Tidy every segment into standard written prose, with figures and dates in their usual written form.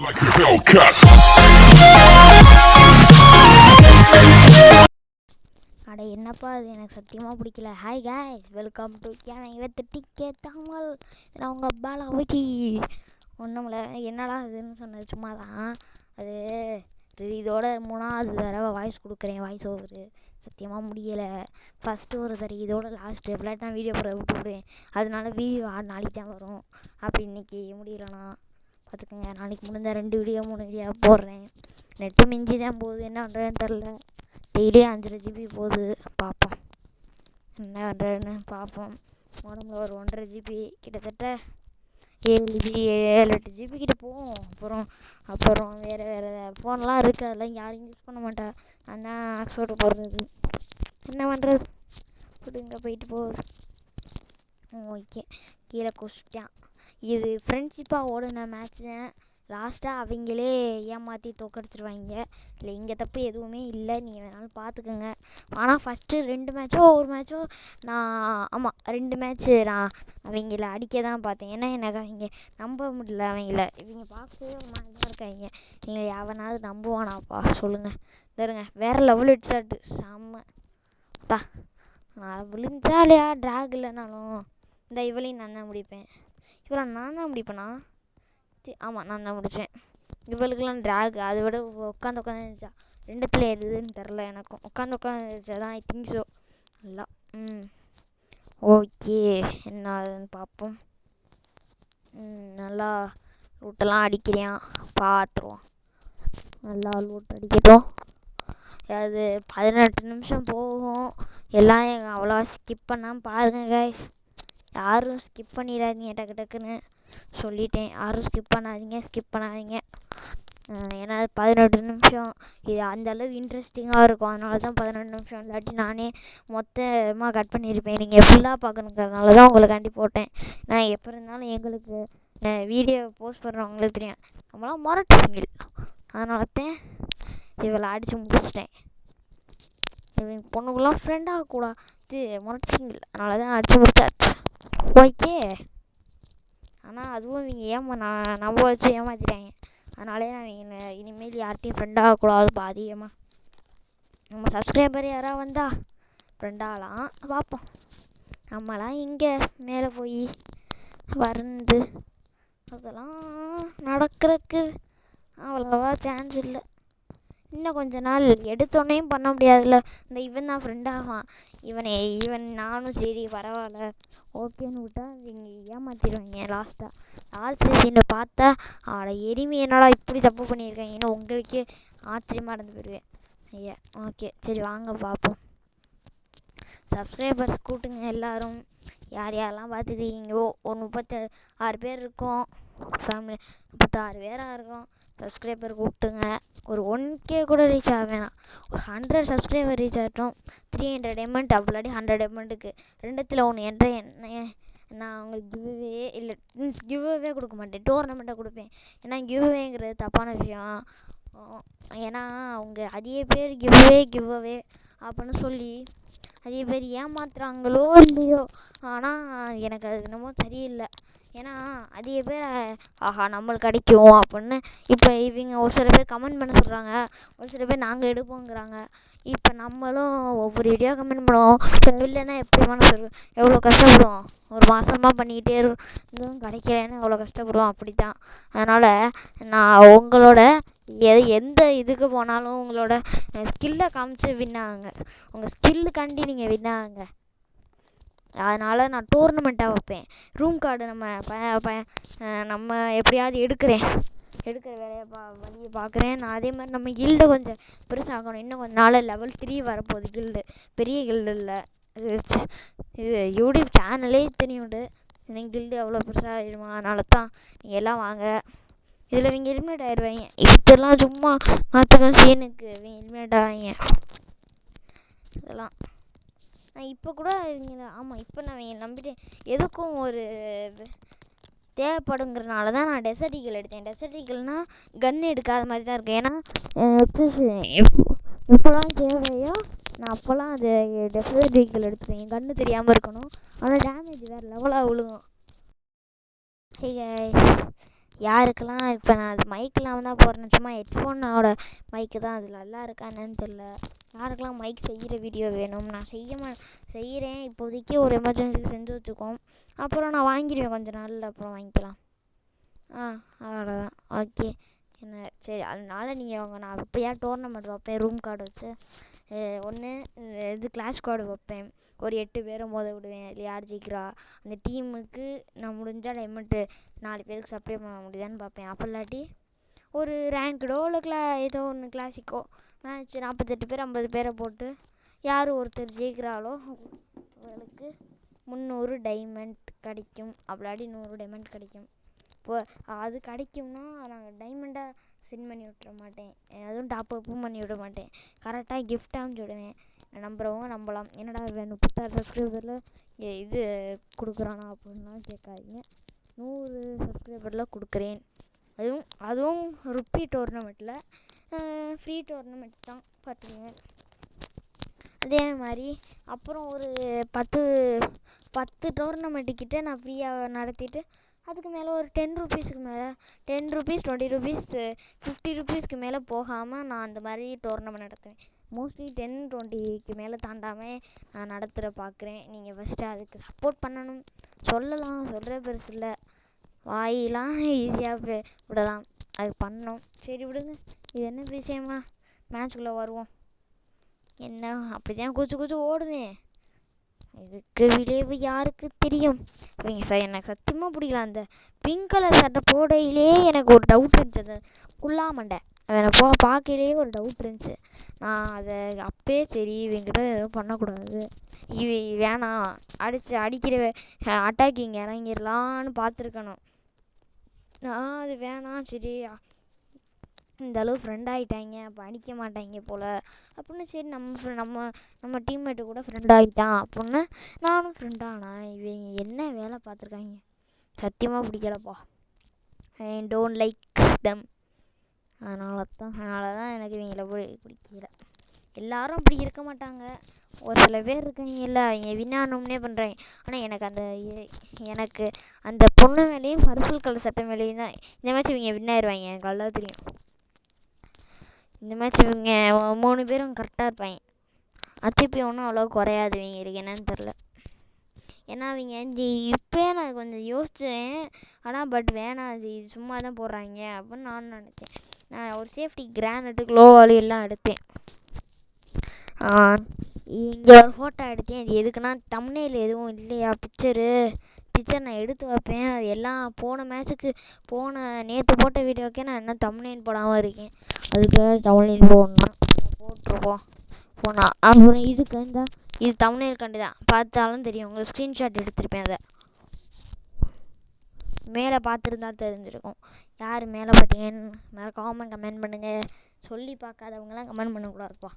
Like a Hellcat. அட என்னப்பா அது எனக்கு சத்தியமாக பிடிக்கல. ஹாய் காய்ஸ், வெல்கம் டு டிக்கே தமிழ். நான் உங்கள் பாலா விக்கி. ஒன்றும்ல, என்னடா இதுன்னு சொன்னது சும்மா தான். அது இதோட 3வது தடவை வாய்ஸ் கொடுக்குறேன், வாய்ஸ் ஓவரு. சத்தியமாக முடியலை. ஃபஸ்ட்டு ஒரு தடவை இதோட லாஸ்ட்டு எப்படியாட்டி நான் வீடியோ போட விட்டுவிடுவேன். அதனால வீடியோ நாளைக்கு தான் வரும். அப்படி இன்றைக்கி முடியலண்ணா பார்த்துக்கோங்க. நாளைக்கு முடிஞ்ச 2 வீடியோ 3 வீடியோ போடுறேன். நெட்டு மிஞ்சி தான் போகுது, என்ன பண்ணுறதுன்னு தெரில. டெய்லியும் 5.5 GB போகுது. பார்ப்போம் என்ன பண்ணுறதுன்னு பார்ப்போம். உடம்புல ஒரு 1.5 GB கிட்டத்தட்ட 7 8 GB கிட்ட போகும். அப்புறம் வேறு ஃபோன்லாம் இருக்குது, அதெல்லாம் யாரும் யூஸ் பண்ண மாட்டா. நான் தான் ஆக்ஸ்போர்ட்டு போடுறது. என்ன பண்ணுறது, இங்கே போயிட்டு போகுது. ஓகே, கீழே குச்சிட்டான். இது ஃப்ரெண்ட்ஷிப்பாக ஓடின மேட்ச் தான். லாஸ்ட்டாக அவங்களே ஏமாற்றி தோக்கடிச்சிருவாங்க. இல்லை, இங்கே தப்பு எதுவுமே இல்லை, நீங்கள் வேணாலும் பார்த்துக்கோங்க. ஆனால் ஃபஸ்ட்டு 2 மேட்சோ ஒரு மேட்சோ நான் 2 மேட்ச்சு நான் அவங்கள அடிக்க தான் பார்த்தேன். ஏன்னா எனக்கு அவங்க நம்ப முடியல. இவங்க பார்க்கவே ஒரு மாதிரி தான் இருக்காங்க. நீங்கள் எவனாவது நம்புவானாப்பா சொல்லுங்கள். தருங்க, வேறு லெவல் ஹெட்ஷாட்டு செம்ம தா. நான் விழுந்தாலையா ட்ராக் இல்லைனாலும் இந்த இவளையும் நான் தான் முடிப்பேன். இவளை நான் தான் முடிப்பேனா? ஆமாம், நான் தான் முடித்தேன். இவளுக்கெல்லாம் ட்ராக், அதை விட உட்காந்து இருந்துச்சா. 2த்துல எதுன்னு தெரில எனக்கும். உட்காந்து இருந்துச்சா தான், ஐ திங்க் ஸோ. நல்லா ஓகே, என்ன ஆகுதுன்னு பார்ப்போம். நல்லா லூட்டெல்லாம் அடிக்கிறியான், பார்த்துருவோம். நல்லா லூட் அடிக்கட்டும். அது 18 நிமிஷம் போகும். எல்லாம் அவ்வளோவா ஸ்கிப் பண்ணாமல் பாருங்கள் கைஸ். யாரும் ஸ்கிப் பண்ணிடாதீங்க, டக்கு டக்குன்னு சொல்லிட்டேன். யாரும் ஸ்கிப் பண்ணாதீங்க. ஏன்னா 18 நிமிஷம் இது அந்தளவு இன்ட்ரெஸ்டிங்காக இருக்கும். அதனால தான் 18 நிமிஷம். இல்லாட்டி நானே மொத்தமாக கட் பண்ணியிருப்பேன். நீங்கள் ஃபுல்லாக பார்க்கணுங்கிறதுனால தான் உங்களுக்காண்டி போட்டேன். நான் எப்போ இருந்தாலும் எங்களுக்கு வீடியோ போஸ்ட் பண்ணுறவங்களுக்கு தெரியும், நம்மளாம் மொரட்டு சிங்கிள். அதனால தான் இவளை அடித்து முடிச்சிட்டேன். இவங்க பொண்ணுக்குலாம் ஃப்ரெண்டாக கூடாது, மொரட்டு சிங்கிள். அதனால தான் அடித்து முடிச்சாச்சு. ஓகே, ஆனால் அதுவும் இவங்க நம்ப வச்சு ஏமாற்றிட்டாங்க. அதனாலே நான் இனிமேல் யார்கிட்டையும் ஃப்ரெண்டாகக்கூடாது. அதிகமாக நம்ம சப்ஸ்கிரைபர் யாராவது வந்தால் ஃப்ரெண்டாகலாம், பார்ப்போம். நம்மளாம் இங்கே மேலே போய் வருந்து அதெல்லாம் நடக்கிறதுக்கு அவ்வளோவா சான்ஸ் இல்லை. இன்னும் கொஞ்ச நாள் எடுத்தோடனேயும் பண்ண முடியாதுல்ல. இவன் தான் ஃப்ரெண்டாகான். இவன் நானும் சரி பரவாயில்ல ஓகேன்னு விட்டா இவங்க ஏமாற்றிடுவாங்க. லாஸ்ட் சீனை பார்த்தா அவளை எரிமை என்னடா இப்படி தப்பு பண்ணியிருக்காங்கன்னு உங்களுக்கே ஆச்சரியமாக இருந்து போயிடுவேன். ஐயா ஓகே, சரி வாங்க பார்ப்போம். சப்ஸ்கிரைபர்ஸ் கூட்டுங்க எல்லோரும். யாரெல்லாம் பார்த்துருக்கீங்களோ ஒரு 36 பேர் இருக்கோம். ஃபேமிலி 36 பேராக இருக்கோம். சப்ஸ்கிரைபர் கூப்பிட்டுங்க. ஒரு 1K கூட ரீச் ஆக வேணாம், ஒரு 100 சப்ஸ்கிரைபர் ரீச் ஆகட்டும். 300 எமௌண்ட் அப்படி 100 எமௌண்ட்டுக்கு 2த்துல 1 என்ற நான் உங்களுக்கு கிவ்அவே கொடுக்க மாட்டேன், டோர்னமெண்ட்டாக கொடுப்பேன். ஏன்னா கிவ்அவேங்கிறது தப்பான விஷயம். ஏன்னா அவங்க அதிக பேர் கிவ்அவே அப்படின்னு சொல்லி அதிக பேர் ஏமாத்துறாங்களோ இல்லையோ, ஆனால் எனக்கு அது என்னமோ சரியில்லை. ஏன்னா அதிக பேர் ஆஹா நம்மளுக்கு கிடைக்கும் அப்படின்னு இப்போ இவங்க ஒரு சில பேர் கமெண்ட் பண்ண சொல்கிறாங்க, ஒரு சில பேர் நாங்கள் எடுப்போங்கிறாங்க. இப்போ நம்மளும் ஒவ்வொரு வீடியோ கமெண்ட் பண்ணுவோம். இப்போ இல்லைன்னா எப்படி சொல்லுவோம், எவ்வளோ கஷ்டப்படுவோம். ஒரு மாதமாக பண்ணிக்கிட்டே இருந்தும் கிடைக்கலன்னு எவ்வளோ கஷ்டப்படுவோம். அப்படி தான். அதனால் நான் உங்களோட எந்த இதுக்கு போனாலும் உங்களோட ஸ்கில்லை காமிச்சு வின்னாங்க. உங்கள் ஸ்கில்லுக்காண்டி நீங்கள் வின்னாங்க. அதனால் நான் டோர்னமெண்ட்டாக வைப்பேன். ரூம் கார்டு நம்ம எப்படியாவது எடுக்கிற வழியை பார்க்குறேன். நான் அதே மாதிரி நம்ம கில்டை கொஞ்சம் பெருசாகணும். இன்னும் கொஞ்சம் நாள் லெவல் 3 வரப்போகுது. கில்டு பெரிய கில்டு இல்லை, இது யூடியூப் சேனலே இத்தனையுண்டு. கில்டு அவ்வளோ பெருசாகிடுமா? அதனால தான் நீங்கள் எல்லாம் வாங்க. இதில் இவங்க எலிமினேட் ஆகிடுவாங்க. இதெல்லாம் சும்மா மாற்றுக்க சீனுக்கு இவங்க எலிமினேட் ஆவாங்க. இதெல்லாம் நான் இப்போ கூட இப்போ நான் இவங்க நம்பிட்டேன். எதுக்கும் ஒரு தேவைப்படுங்கிறனால தான் நான் டெசர்ட் ஈகிள் எடுத்தேன். டெசர்ட் ஈகிள்னால் கன் எடுக்காத மாதிரி தான் இருக்கும். ஏன்னா எப்போல்லாம் தேவையோ நான் அப்போல்லாம் அது டெசர்ட் ஈகிள் எடுத்துப்பேன். கன்று தெரியாமல் இருக்கணும், ஆனால் டேமேஜ் வேறு லெவலாக விழுகும். ஹே கைஸ், யாருக்கெல்லாம் இப்போ நான் அது மைக் இல்லாமல் தான் போடுறேன், சும்மா ஹெட்ஃபோனோட மைக்கு தான், அது நல்லா இருக்கா என்னன்னு தெரில. யாருக்கெல்லாம் மைக் செய்கிற வீடியோ வேணும், நான் செய்கிறேன் இப்போதைக்கு, ஒரு எமர்ஜென்சிக்கு செஞ்சு வச்சுக்கோம், அப்புறம் நான் வாங்கிடுவேன் கொஞ்சம் நாளில், அப்புறம் வாங்கிக்கலாம். அவ்வளோதான். ஓகே. என்ன சரி, அதனால நீங்கள் நான் இப்போயா டோர்னமெண்ட் வைப்பேன் ரூம் கார்டு வச்சு. ஒன்று இது கிளாஷ் கார்டு வைப்பேன், ஒரு 8 பேரை மோத விடுவேன், இல்லை யார் ஜெயிக்கிறா அந்த டீமுக்கு நான் முடிஞ்சால் டைமண்ட்டு 4 பேருக்கு சப்ளை பண்ண முடியுதான்னு பார்ப்பேன். அப்போ இல்லாட்டி ஒரு ரேங்க்டோ இல்லை ஏதோ ஒன்று கிளாசிக்கோ மேட்ச் 48 பேர் 50 பேரை போட்டு யார் ஒருத்தர் ஜெயிக்கிறாளோ அவளுக்கு 300 டைமண்ட் கிடைக்கும், அப்படி 100 டைமண்ட் கிடைக்கும். இப்போ அது கிடைக்கும்னா நான் டைமண்டாக சென்ட் பண்ணி விட்டுற மாட்டேன், அதுவும் டாப்அப்பும் பண்ணி விட மாட்டேன், கரெக்டாக கிஃப்ட் அனுப்பிச்சி விடுவேன். நம்புறவங்க நம்பலாம். என்னடா 36 சப்ஸ்கிரைபரில் இது கொடுக்குறானா அப்படின்லாம் கேட்காதீங்க. 100 சப்ஸ்கிரைபரில் கொடுக்குறேன். அதுவும் ருப்பி டோர்னமெண்ட்டில், ஃப்ரீ டோர்னமெண்ட் தான் பார்த்துக்கோங்க. அதே மாதிரி அப்புறம் ஒரு 10 டோர்னமெண்ட்டுக்கிட்ட நான் ஃப்ரீயாக நடத்திட்டு, அதுக்கு மேலே ஒரு 10 ருபீஸுக்கு மேலே 10 ருபீஸ் 20 ருபீஸ் 50 ருபீஸ்க்கு மேலே போகாமல் நான் அந்த மாதிரி டோர்னமெண்ட் நடத்துவேன். மோஸ்ட்லி 10 20க்கு மேலே தாண்டாமல் நான் நடத்துகிற பார்க்குறேன். நீங்கள் ஃபஸ்ட்டு அதுக்கு சப்போர்ட் பண்ணணும். சொல்லலாம், சொல்கிற பெருசு இல்லை, வாயெலாம் ஈஸியாக விடலாம், அது பண்ணணும். சரி விடுங்க, இது என்ன விஷயமா, மேட்ச்குள்ளே வருவோம். என்ன அப்படி தான் குச்சி ஓடுவேன், இதுக்கு விளைவு யாருக்கு தெரியும். இவங்க எனக்கு சத்தியமாக பிடிக்கல, அந்த பிங்க் கலர் சட்டை போடையிலே எனக்கு ஒரு டவுட் இருந்துச்சு, அந்த குள்ளாமண்டை அவனை பார்க்கையிலே ஒரு டவுட் இருந்துச்சு. நான் அதை அப்பயே சரி இவங்கிட்ட எதுவும் பண்ணக்கூடாது, வேணாம் அடிக்கிற அட்டாக்கிங் இறங்கிடலான்னு பார்த்துருக்கணும். நான் அது வேணாம், சரி இந்த அளவு ஃப்ரெண்ட் ஆகிட்டாங்க அப்போ அடிக்க மாட்டாங்க போல் அப்படின்னு, சரி நம்ம டீம்மேட்டு கூட ஃப்ரெண்ட் ஆகிட்டான் அப்படின்னு நானும் ஃப்ரெண்ட் ஆனேன். இவங்க என்ன வேலை பார்த்துருக்காங்க, சத்தியமாக பிடிக்கலப்பா. ஐ டோன்ட் லைக் தம். அதனால தான் எனக்கு இவங்கள பிடிக்கல. எல்லாரும் அப்படி இருக்க மாட்டாங்க, ஒரு சில பேர் இருக்காங்கல்ல, அவங்க வினானோம்னே பண்ணுறாங்க. ஆனால் எனக்கு அந்த பொண்ணு மேலேயும் பர்பிள் கலர் சட்டை மேலேயும் தான் இந்த மேட்ச் இவங்க வின்னாயிருவாங்க, எனக்கு நல்லா தெரியும். இந்த மேட்ச் இவங்க 3 பேரும் கரெக்டாக இருப்பாங்க, திருப்பி ஒன்றும் அவ்வளோ குறையாது இவங்களுக்கு, என்னன்னு தெரில. ஏன்னா அவங்க இப்போயே நான் கொஞ்சம் யோசித்தேன், ஆனால் பட் வேணாம், அது சும்மா தான் போடுறாங்க அப்படின்னு நான் நினச்சேன். நான் ஒரு சேஃப்டி கிரானைட்டு க்ளோவாலி எல்லாம் எடுத்தேன். இங்கே ஒரு ஃபோட்டோ எடுத்தேன், அது எதுக்குன்னா தம்ப்நெயில் எதுவும் இல்லையா, பிக்சர் நான் எடுத்து வைப்பேன். அது எல்லாம் நேற்று போட்ட வீடியோக்கே நான் என்ன தம்ப்நெயில் போடாமல் இருக்கேன், அதுக்கு தம்ப்நெயில் போட்டிருப்போம் போனால். அப்புறம் இது தம்ப்நெயில் கண்டு தான் பார்த்தாலும் தெரியும், உங்களுக்கு ஸ்க்ரீன்ஷாட் எடுத்திருப்பேன். அதை மேலே பார்த்துருந்தா தெரிஞ்சிருக்கும். யார் மேலே பார்த்தீங்கன்னு மறக்காமல் கமெண்ட் பண்ணுங்கள். சொல்லி பார்க்காதவங்களாம் கமெண்ட் பண்ணக்கூடாதுப்பா.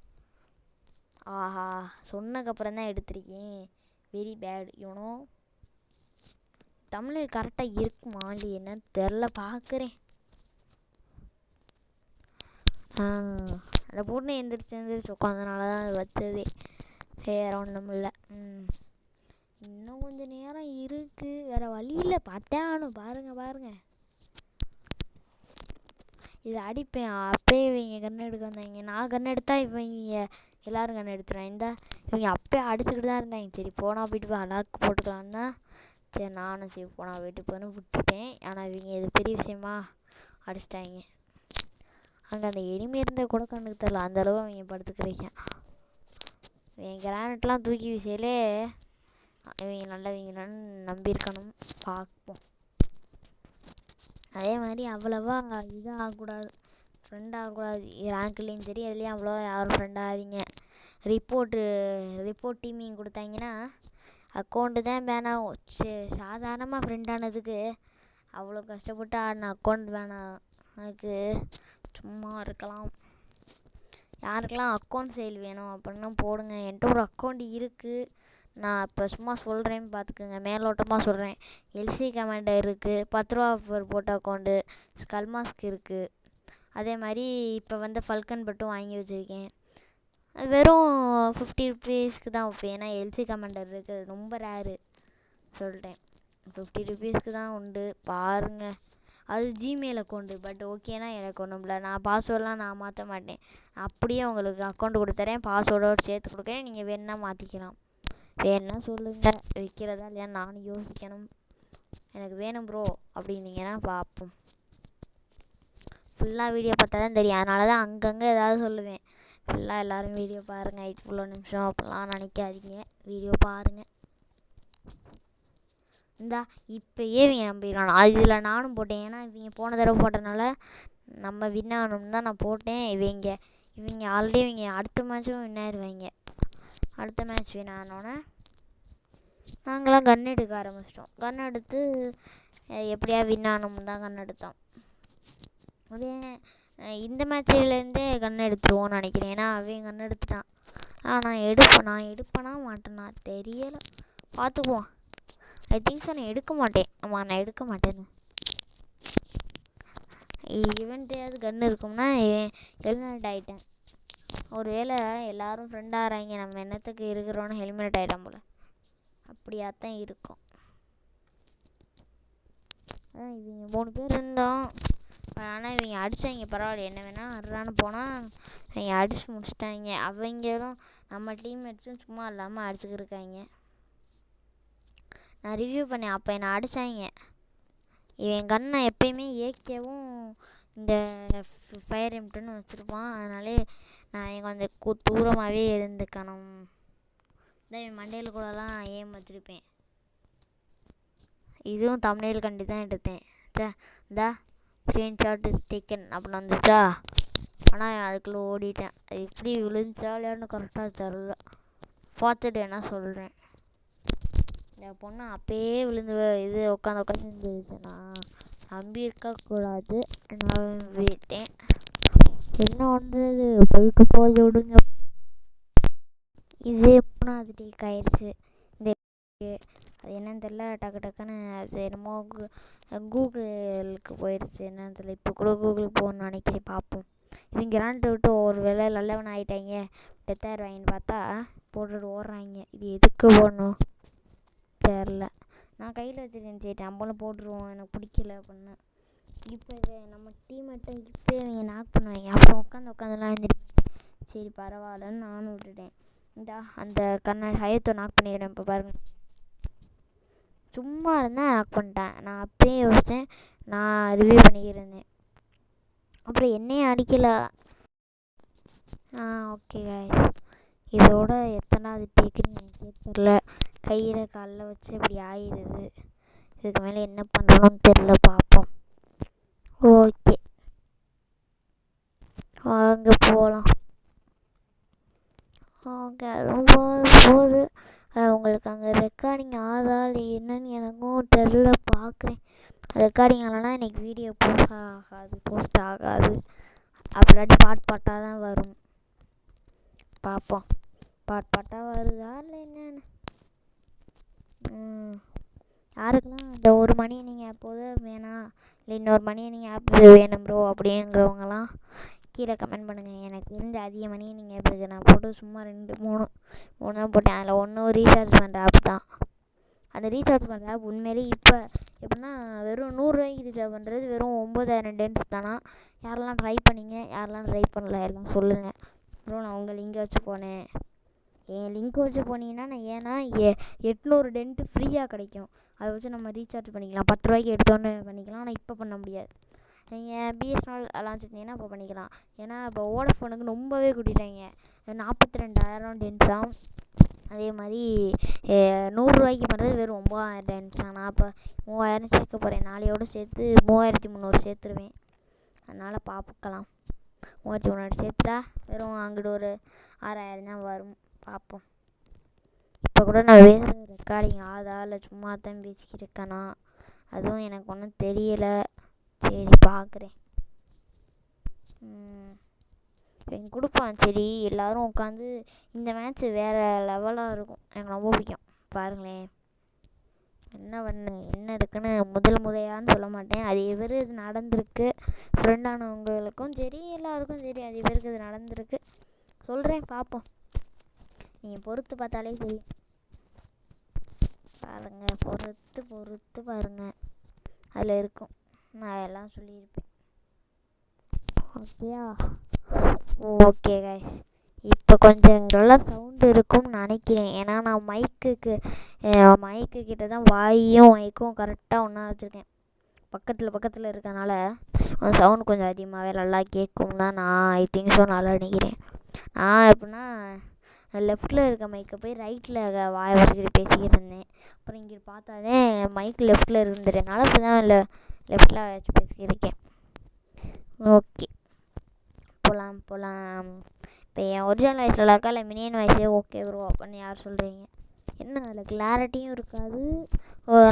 ஆஹா, சொன்னதுக்கப்புறம் தான் எடுத்திருக்கேன், வெரி பேட் யூனோ. தமிழ் கரெக்டாக இருக்குமா இல்லை என்னன்னு தெரில, பார்க்குறேன். அந்த பொண்ணு எந்திரிச்சு உட்காந்தனால தான் அது வச்சதே, வேற ஒன்றும் இல்லை. இன்னும் கொஞ்சம் நேரம் இருக்குது, வேறு வழியில் பார்த்தேன். பாருங்க இதை அடிப்பேன். அப்பயே இவங்க கண் எடுக்க வந்தாங்க, நான் கண் எடுத்தா இவங்க எல்லோரும் கண் எடுத்துருவேன். இவங்க அப்பயே அடிச்சுக்கிட்டு தான் இருந்தாங்க. சரி போனால் போயிட்டு அலாக்கு போட்டுக்கலாம் தான், சரி நானும் சரி போனால் போயிட்டு போன்னு விட்டுட்டேன். ஆனால் இவங்க இது பெரிய விஷயமா அடிச்சிட்டாங்க. அங்கே அந்த எனிமே இருந்த கூட கண்ணுக்கு தெரில, அந்தளவு அவங்க படுத்துக்கிறீங்க. இவங்க கிரானைட்லாம் தூக்கி வீசையிலே இவங்க நல்லவங்கன்னு நம்பியிருக்கணும், பார்ப்போம். அதே மாதிரி அவ்வளவா இதாக ஆகக்கூடாது, ஃப்ரெண்ட் ஆகக்கூடாது. ரேங்க்லேயும் சரி அதுலேயும் அவ்வளோவா யாரும் ஃப்ரெண்ட் ஆகாதீங்க. ரிப்போர்ட் டீமிங் கொடுத்தாங்கன்னா அக்கௌண்ட்டு தான் பேன் ஆகும். சாதாரணமாக ஃப்ரெண்ட் ஆனதுக்கு அவ்வளோ கஷ்டப்பட்டு ஆடின அக்கௌண்ட் பேன் ஆகும். அதுக்கு சும்மா இருக்கலாம். யாருக்கெல்லாம் அக்கௌண்ட் சேல் வேணும் அப்படின்னா போடுங்க, என்கிட்ட ஒரு அக்கௌண்ட் இருக்குது. நான் இப்போ சும்மா சொல்கிறேன்னு பார்த்துக்குங்க, மேலோட்டமாக சொல்கிறேன். எல்சி கமாண்டர் இருக்குது, 10 ரூபா ஆஃபர் போட்ட அக்கௌண்ட்டு, ஸ்கல் மாஸ்க் இருக்குது. அதே மாதிரி இப்போ ஃபல்கன் பட்டும் வாங்கி வச்சுருக்கேன். அது வெறும் 50 ருபீஸ்க்கு தான் வைப்பேன், ஏன்னா எல்சி கமாண்டர் இருக்குது, ரொம்ப ரேரு சொல்லிட்டேன். 50 ருபீஸ்க்கு தான் உண்டு, பாருங்கள். அது ஜிமெயில் அக்கௌண்ட்டு. பட் ஓகேனா எனக்கு ஒன்றும் இல்லை, நான் பாஸ்வேர்டெலாம் நான் மாற்ற மாட்டேன். அப்படியே உங்களுக்கு அக்கௌண்ட் கொடுத்துறேன், பாஸ்வேர்டோடு சேர்த்து கொடுக்குறேன். நீங்கள் வேணுன்னா மாற்றிக்கலாம். வேணுன்னா சொல்லுங்கள், வைக்கிறதா இல்லையான்னு நானும் யோசிக்கணும். எனக்கு வேணும் ப்ரோ அப்படின்னீங்கன்னா பார்ப்போம். ஃபுல்லாக வீடியோ பார்த்தா தான் தெரியும், அதனால தான் அங்கங்கே ஏதாவது சொல்லுவேன். ஃபுல்லாக எல்லோரும் வீடியோ பாருங்கள், இது இவ்வளோ நிமிஷம் அப்படிலாம் நினைக்காதீங்க, வீடியோ பாருங்கள். இந்தா இப்போயே இவங்க நம்பிடுவான். இதில் நானும் போட்டேன், ஏன்னா இவங்க போன தடவை போட்டனால நம்ம வின் ஆகணும்னு தான் நான் போட்டேன். இவங்க ஆல்ரெடி இவங்க அடுத்த மேட்சும் வின் ஆயிடுவாங்க. அடுத்த மேட்ச் வின் ஆனோடனே நாங்களாம் கன் எடுக்க ஆரம்பிச்சிட்டோம். கன் எடுத்து எப்படியா வின் ஆகணும்னு தான் கன் எடுத்தோம். அதே இந்த மேட்ச்லேருந்தே கன் எடுத்துருவோன்னு நினைக்கிறேன், ஏன்னா அவன் கன் எடுத்துட்டான். நான் எடுப்பேனா மாட்டேனா தெரியலை, பார்த்துக்குவோம். ஐ திங்க் ஸோ நான் எடுக்க மாட்டேன். ஆமாம், நான் எடுக்க மாட்டேன். இவன்ட்டையாவது கன் இருக்கும்னா ஹெல்மெட் ஆகிட்டேன். ஒரு வேளை எல்லோரும் ஃப்ரெண்டாக ஆகிறாங்க, நம்ம என்னத்துக்கு இருக்கிறோன்னு ஹெல்மெட் ஆகிட்டோம் போல், அப்படியாத்தான் இருக்கும். இவங்க 3 பேர் இருந்தோம், ஆனால் இவங்க அடித்தாங்க. பரவாயில்ல, என்ன வேணால் வர்றான்னு போனால் இவங்க அடித்து முடிச்சிட்டாங்க. அவங்களும் நம்ம டீம்மேட்ஸும் சும்மா இல்லாமல் அடிச்சுக்கிட்டு இருக்காங்க. நான் ரிவ்யூ பண்ணேன், அப்போ என்னை அடித்தாங்க. இவன் கன்னை எப்பயுமே ஏக்கவும் இந்த ஃபயர் எம்ட்டுன்னு வச்சுருப்பான், அதனாலே நான் இவன் கொஞ்சம் தூரமாகவே இருந்துக்கணும். இந்த இவன் மண்டையில் கூடலாம் ஏம் வச்சுருப்பேன். இதுவும் தம்ப்நெயில் கண்டி தான் எடுத்தேன். இந்தா ஸ்க்ரீன்ஷாட் ஸ்டிக்கன் அப்படின்னு வந்துச்சா, ஆனால் அதுக்குள்ளே ஓடிட்டேன். அது எப்படி விழுந்துச்சா இல்லையான்னு கரெக்டாக தெரில, பார்த்துட்டு என்ன சொல்கிறேன். இந்த பொண்ணு அப்பயே விழுந்து இது உட்காந்து இருந்துச்சுன்னா நம்பி இருக்கக்கூடாது, நான் விட்டேன். என்ன பண்ணுறது, போயிட்டு போது விடுங்க. இது 3வது டேக் ஆயிடுச்சு. இந்த அது என்னன்னு தெரியல, டக்கு டக்குன்னு அது என்னமோ கூகுளுக்கு போயிடுச்சு, என்னன்னு தெரியல. இப்போ கூட கூகுளுக்கு போகணுன்னு நினைக்கிறேன், பார்ப்போம். இவங்க விளாண்டு விட்டு ஒரு வேளை நல்லவன் ஆகிட்டாங்க, டெத்தாயிடுவாங்கன்னு பார்த்தா போட்டுட்டு ஓடுறாங்க. இது எதுக்கு போடணும் தெரில. நான் கையில் வச்சுருக்கேன், சரி நம்மளும் போட்டுருவோம், எனக்கு பிடிக்கல அப்படின்னு. இப்போ நம்ம டீம்மேட்டை இப்போ இவங்க நாக் பண்ணுவாங்க, அப்புறம் உட்காந்துலாம் எழுந்திருப்பேன். சரி பரவாயில்லன்னு நானும் விட்டுட்டேன். அந்த கண்ணாடி ஹயத்தை நாக் பண்ணிடுறேன். இப்போ பாருங்கள், சும்மா இருந்தால் நாக் பண்ணிட்டேன். நான் அப்பயே யோசித்தேன், நான் ரிவ்யூ பண்ணிக்கிருந்தேன், அப்புறம் என்னையும் அடிக்கலை. ஓகே கைஸ், இதோட எத்தனாவது டேக்குன்னு எனக்கே தெரில. கையில் காலில் வச்சு இப்படி ஆயிடுது. இதுக்கு மேலே என்ன பண்ணணும்னு தெரில, பார்ப்போம். ஓகே வாங்க போகலாம். ஓகே, அதுவும் போகுது. உங்களுக்கு அங்கே ரெக்கார்டிங் ஆதா இல்லை என்னன்னு எனக்கும் தெரில, பார்க்குறேன். ரெக்கார்டிங் ஆகலைன்னா இன்றைக்கி வீடியோ போஸ்ட் ஆகாது. அப்படிலாட்டி பாட்டாக தான் வரும், பார்ப்போம். பாட்டாக வருதா இல்லை என்னன்னு. யாருக்கெல்லாம் இந்த ஒரு மணி நீங்கள் எப்போது வேணாம் இல்லை இன்னொரு மணி நீங்கள் ஆப் வேணும் ப்ரோ அப்படிங்கிறவங்கலாம் கீழே கமெண்ட் பண்ணுங்கள். எனக்கு தெரிஞ்ச அதிக மணி நீங்கள் ஆப் இருக்குது, நான் போட்டு சும்மா 2 3 தான் போட்டேன். அதில் ஒன்றும் ரீசார்ஜ் பண்ணுற ஆப் தான். அந்த ரீசார்ஜ் பண்ணுற ஆப் உண்மையிலேயே இப்போ எப்படின்னா வெறும் 100 ரூபாய்க்கு ரீசார்ஜ் பண்ணுறது வெறும் 9000 டென்ஸ் தானா. யாரெல்லாம் ட்ரை பண்ணிங்க, யாரெல்லாம் ட்ரை பண்ணல எல்லாம் சொல்லுங்கள் ப்ரோ. நான் உங்கள் லிங்கை வச்சு போனேன், என் லிங்க் வச்சு போனீங்கன்னா நான் ஏன்னா 800 டென்ட்டு ஃப்ரீயாக கிடைக்கும். அதை வச்சு நம்ம ரீசார்ஜ் பண்ணிக்கலாம். 10 ரூபாய்க்கு எடுத்தோன்னே பண்ணிக்கலாம், ஆனால் இப்போ பண்ண முடியாது. நீங்கள் பிஎஸ்என்எல் அதெல்லாம் வச்சுருந்தீங்கன்னா இப்போ பண்ணிக்கலாம். ஏன்னா இப்போ வோடஃபோனுக்கு ரொம்பவே கூட்டிட்டாங்க, 42,000 டென்ஸாம். அதே மாதிரி 100 ரூபாய்க்கு பண்ணுறது வெறும் 9,000 டென்ஸ். நான் இப்போ 3000 சேர்க்க போகிறேன், நாளையோடு சேர்த்து 3300 சேர்த்துருவேன். அதனால் பார்க்கலாம், 3300 சேர்த்துட்டா வெறும் அங்கிட்டு ஒரு 6000 தான் வரும், பார்ப்போம். இப்போ கூட நான் வேறு ரெக்கார்டிங் ஆதா இல்லை சும்மா தான் பேசிக்கிட்டு இருக்கேனா, அதுவும் எனக்கு ஒன்றும் தெரியலை. சரி பார்க்குறேன். இவன் கொடுப்பான். சரி எல்லோரும் உட்காந்து இந்த மேட்ச்சு வேறு லெவலாக இருக்கும், எனக்கு ரொம்ப பிடிக்கும். பாருங்களேன் என்ன இருக்குன்னு முதல் முறையான்னு சொல்ல மாட்டேன், அதே பேர் இது நடந்திருக்கு. ஃப்ரெண்டானவங்களுக்கும் சரி எல்லாருக்கும் சரி அதே பேருக்கு இது நடந்திருக்கு, சொல்கிறேன் பார்ப்போம். நீங்கள் பொறுத்து பார்த்தாலே தெரியும். பாருங்கள், பொறுத்து பாருங்கள், அதில் இருக்கும். நான் எல்லாம் சொல்லியிருப்பேன். ஓகேயா? ஓகே கைஸ், இப்போ கொஞ்சம் நல்லா சவுண்டு இருக்கும்னு நினைக்கிறேன். ஏன்னா நான் மைக்கு கிட்ட தான் வாயும் மைக்கும் கரெக்டாக ஒன்றா வச்சுருக்கேன். பக்கத்தில் இருக்கனால சவுண்ட் கொஞ்சம் அதிகமாகவே நல்லா கேட்கும் தான் நான் ஐ திங்க் ஸோ நல்லா நினைக்கிறேன். நான் எப்படின்னா லெஃப்டில் இருக்க மைக்கை போய் ரைட்டில் வாயை வச்சுக்கிட்டு பேசிக்கிட்டு இருந்தேன். அப்புறம் இங்கே பார்த்தாதே மைக் லெஃப்டில் இருந்துட்டனால இப்போ தான் லெஃப்டில் வச்சு பேசியிருக்கேன். ஓகே, போகலாம். இப்போ என் ஒரிஜினல் வாய்ஸில் இருக்கா இல்லை மினியன் வாய்ஸே ஓகே ப்ரோ அப்படின்னு யார் சொல்கிறீங்க? என்ன அதில் கிளாரிட்டியும் இருக்காது,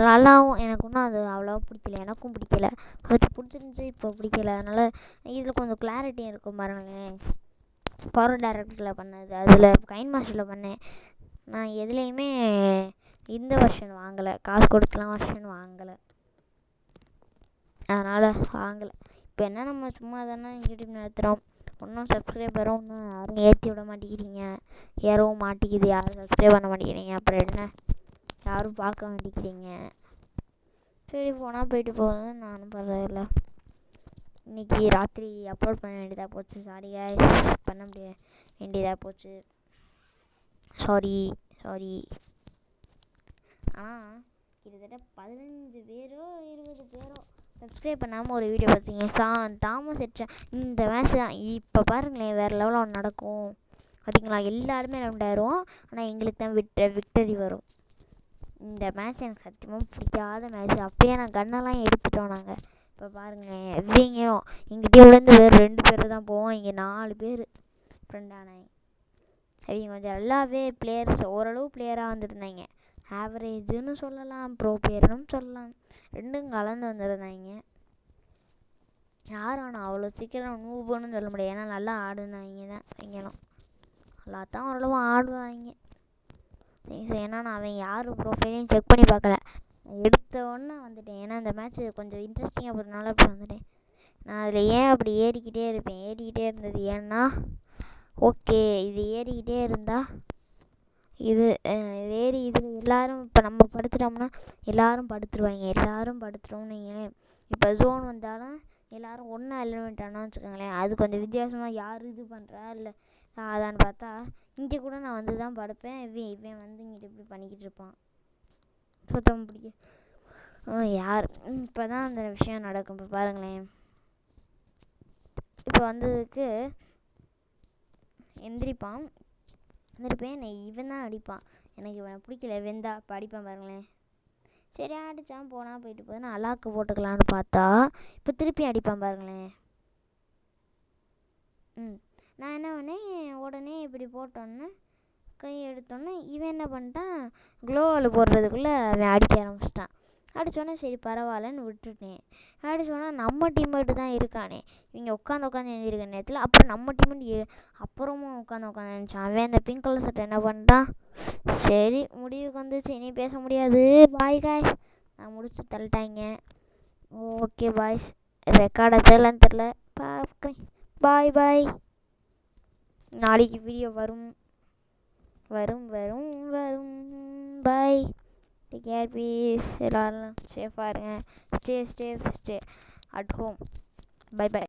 நல்லாவும் எனக்கு ஒன்றும் அது அவ்வளோவா பிடிக்கல. எனக்கும் பிடிக்கல, அது பிடிச்சிருந்துச்சி, இப்போ பிடிக்கல. அதனால் இதில் கொஞ்சம் கிளாரிட்டியும் இருக்கும் பாருங்களேன். பவர் டைரக்டரில் பண்ணது, அதில் கைன் மாஸ்டரில் பண்ணேன். நான் எதுலேயுமே இந்த வெர்ஷன் வாங்கலை, காசு கொடுத்துலாம் வெர்ஷன் வாங்கலை, அதனால் வாங்கலை. இப்போ என்ன நம்ம சும்மா தானே யூடியூப் நடத்துகிறோம், ஒன்றும் சப்ஸ்கிரைபரும் ஒன்றும் யாரும் ஏற்றி விட மாட்டேங்கிறீங்க, ஏறவும் மாட்டேங்குது, யாரும் சப்ஸ்கிரைப் பண்ண மாட்டேங்கிறீங்க, அப்புறம் என்ன யாரும் பார்க்க மாட்டேங்கிறீங்க. சரி போனால் போயிட்டு போகுதுன்னு நானும் பண்ணுறதில்ல. இன்றைக்கி ராத்திரி அப்லோட் பண்ண வேண்டியதாக போச்சு, சாரி கைஸ், பண்ண வேண்டியதாக போச்சு, சாரி. ஆனால் கிட்டத்தட்ட 15 பேரோ 20 பேரோ சப்ஸ்கிரைப் பண்ணாமல் ஒரு வீடியோ பார்த்தீங்க. தாமஸ் எட்சா இந்த மேட்ச் தான். இப்போ பாருங்களேன், வேறு லெவலில் ஒன்று நடக்கும் பார்த்தீங்களா? எல்லாருமே ரவுண்டாயிரும், ஆனால் எங்களுக்கு தான் விக்டரி வரும். இந்த மேட்ச் எனக்கு சத்தியமாக பிடிக்காத மேட்ச். அப்பயே நான் கன்னெல்லாம் எடுத்துட்டோம் நாங்கள். இப்போ பாருங்களேன், எவ்வளோ எங்கிட்டே விழுந்து வேறு 2 பேர் தான் போவோம், இங்கே 4 பேர் ஃப்ரெண்டானாங்க. அவங்க கொஞ்சம் நல்லாவே பிளேயர்ஸ், ஓரளவு பிளேயராக வந்துருந்தாங்க. ஆவரேஜுன்னு சொல்லலாம், ப்ரோ பிளேயர்னும் சொல்லலாம், ரெண்டும் கலந்து வந்துருந்தாங்க. யாரும் ஆனால் அவ்வளோ சீக்கிரம் நூபுன்னு சொல்ல முடியாது, ஏன்னா நல்லா ஆடுனாங்க தான். அவங்களும் நல்லா தான் ஓரளவு ஆடுவாங்க. ஏன்னா நான் அவன் யார் ப்ரொஃபைலையும் செக் பண்ணி பார்க்கல, எடுத்த உடனே வந்துட்டேன். ஏன்னா இந்த மேட்ச் கொஞ்சம் இன்ட்ரெஸ்டிங்காக போகிறதுனால இப்போ வந்துட்டேன். நான் அதில் ஏன் அப்படி ஏறிக்கிட்டே இருந்தது ஏன்னா, ஓகே இது ஏறிக்கிட்டே இருந்தால் இதில் எல்லோரும் இப்போ நம்ம படுத்துட்டோம்னா எல்லோரும் படுத்துருவோம்னு வைங்களேன். இப்போ ஜோன் வந்தாலும் எல்லோரும் ஒன்றா எலிமெண்ட் ஆனால் வச்சுக்கோங்களேன், அது கொஞ்சம் வித்தியாசமாக யார் இது பண்ணுறா இல்லை அதான்னு பார்த்தா, இங்கே கூட நான் வந்து தான் படுப்பேன், இவன் வந்து இங்கிட்ட இப்படி பண்ணிக்கிட்டு இருப்பான், சுத்தம் பிடிக்க யார். இப்போ தான் அந்த விஷயம் நடக்கும். இப்போ பாருங்களேன், இப்போ வந்ததுக்கு எந்திரிப்பேன், இவன் தான் அடிப்பான், எனக்கு இவனை பிடிக்கல, வெந்தா இப்போ அடிப்பான் பாருங்களேன். சரி அடித்தான் போனால் போயிட்டு போகுதுன்னு அலாக்கு போட்டுக்கலான்னு பார்த்தா இப்போ திருப்பி அடிப்பான் பாருங்களேன். நான் என்ன பண்ணேன், உடனே இப்படி போட்டோன்னே கை எடுத்தோன்னே இவன் என்ன பண்ணிட்டான், க்ளோவால் போடுறதுக்குள்ளே அவன் அடிக்க ஆரம்பிச்சிட்டான். அடித்தோன்னே சரி பரவாயில்லன்னு விட்டுட்டேன். அடித்தோன்னா நம்ம டீம்மேட்டு தான் இருக்கானே, இவங்க உட்காந்து எழுந்திருக்க நேரத்தில் அப்புறம் நம்ம டீம்மேட்டு அப்புறமும் உட்காந்து எழுந்திரிச்சான். அவன் அந்த பிங்க் கலர் சட்டை என்ன பண்ணிட்டான், சரி முடிவுக்கு வந்துச்சு, இனி பேச முடியாது, பாய் காய்ஸ், நான் முடிச்சு தள்ளிட்டாங்க. ஓகே பாய்ஸ், ரெக்கார்ட் ஆச்சலான்னு தெரில, பார்க்குறேன். பாய். நாளைக்கு வீடியோ வரும். பாய், டேக் கேர், பீஸ். எல்லோரும் சேஃபாக இருங்க, ஸ்டே அட் ஹோம். பை.